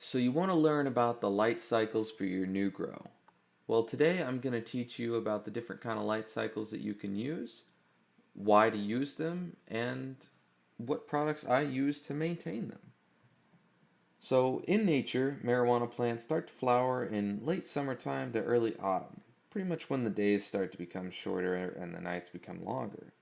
So you want to learn about the light cycles for your new grow. Well, today I'm going to teach you about the different kind of light cycles that you can use, why to use them, and what products I use to maintain them. So in nature, marijuana plants start to flower in late summertime to early autumn, pretty much when the days start to become shorter and the nights become longer.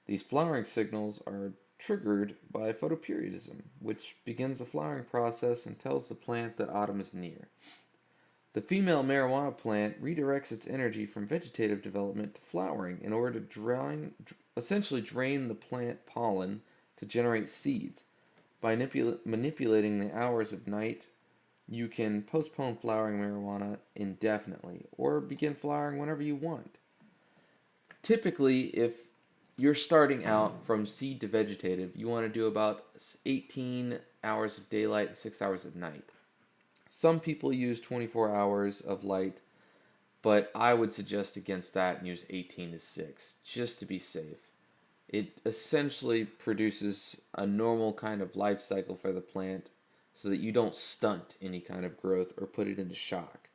These flowering signals are triggered by photoperiodism, which begins the flowering process and tells the plant that autumn is near. The female marijuana plant redirects its energy from vegetative development to flowering in order to essentially drain the plant pollen to generate seeds. By manipulating the hours of night, you can postpone flowering marijuana indefinitely or begin flowering whenever you want. Typically, if you're starting out from seed to vegetative, you want to do about 18 hours of daylight and 6 hours of night. Some people use 24 hours of light, but I would suggest against that and use 18 to 6 just to be safe. It essentially produces a normal kind of life cycle for the plant so that you don't stunt any kind of growth or put it into shock.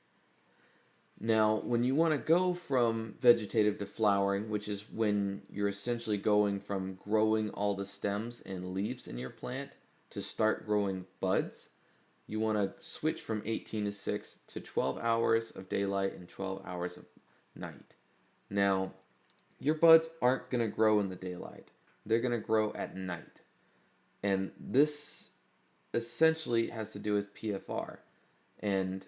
Now, when you want to go from vegetative to flowering, which is when you're essentially going from growing all the stems and leaves in your plant to start growing buds, you want to switch from 18 to 6 to 12 hours of daylight and 12 hours of night. Now, your buds aren't going to grow in the daylight. They're going to grow at night. And this essentially has to do with PFR and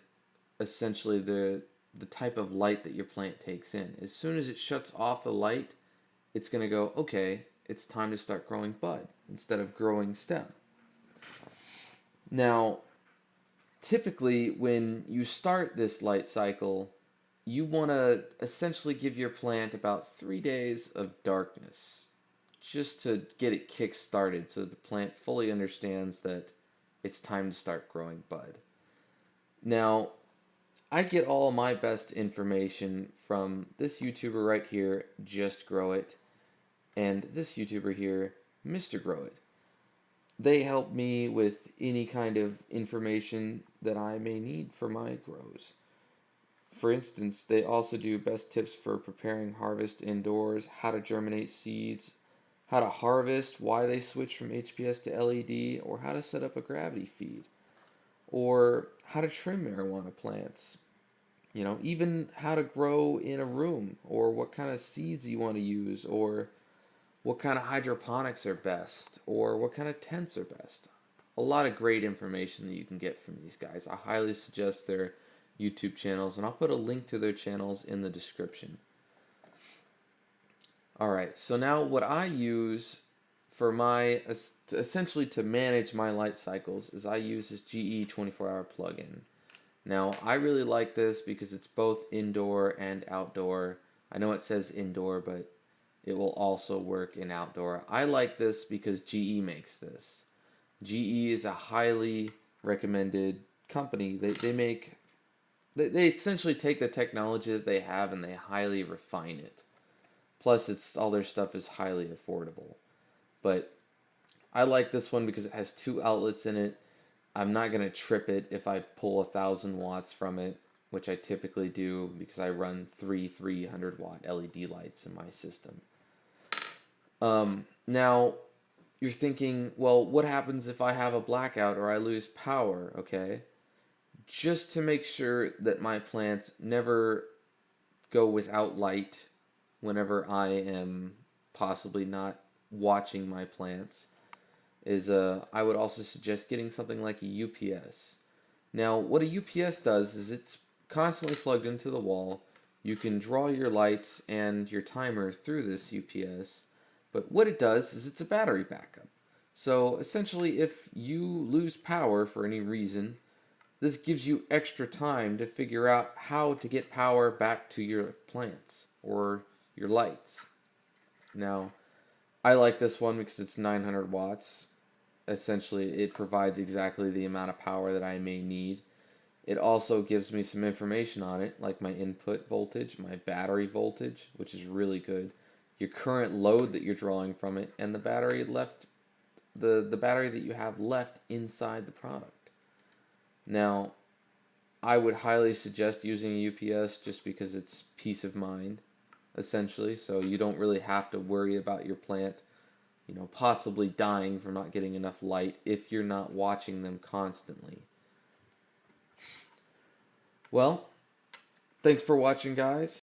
essentially the type of light that your plant takes in. As soon as it shuts off the light, it's going to go, okay, it's time to start growing bud instead of growing stem. Now, typically when you start this light cycle, you want to essentially give your plant about 3 days of darkness just to get it kick started so the plant fully understands that it's time to start growing bud. Now, I get all my best information from this YouTuber right here, Just Grow It, and this YouTuber here, Mr. Grow It. They help me with any kind of information that I may need for my grows. For instance, they also do best tips for preparing harvest indoors, how to germinate seeds, how to harvest, why they switch from HPS to LED, or how to set up a gravity feed, or how to trim marijuana plants. Even how to grow in a room, or what kind of seeds you want to use, or what kind of hydroponics are best, or what kind of tents are best. A lot of great information that you can get from these guys. I highly suggest their YouTube channels, and I'll put a link to their channels in the description. Alright, so now what I use for essentially to manage my light cycles is I use this GE 24-hour plugin. Now, I really like this because it's both indoor and outdoor. I know it says indoor, but it will also work in outdoor. I like this because GE makes this. GE is a highly recommended company. They essentially take the technology that they have and they highly refine it. Plus, all their stuff is highly affordable. But I like this one because it has 2 outlets in it. I'm not going to trip it if I pull 1,000 watts from it, which I typically do because I run 300 watt LED lights in my system. Now, you're thinking, well, what happens if I have a blackout or I lose power, okay? Just to make sure that my plants never go without light whenever I am possibly not watching my plants, I would also suggest getting something like a UPS. Now, what a UPS does is it's constantly plugged into the wall. You can draw your lights and your timer through this UPS, but what it does is it's a battery backup. So essentially, if you lose power for any reason, this gives you extra time to figure out how to get power back to your plants or your lights. Now, I like this one because it's 900 watts. Essentially, it provides exactly the amount of power that I may need. It also gives me some information on it, like my input voltage, my battery voltage, which is really good, your current load that you're drawing from it, and the battery that you have left inside the product. Now, I would highly suggest using a UPS just because it's peace of mind, essentially. So you don't really have to worry about your plant, possibly dying from not getting enough light if you're not watching them constantly. Well, thanks for watching, guys.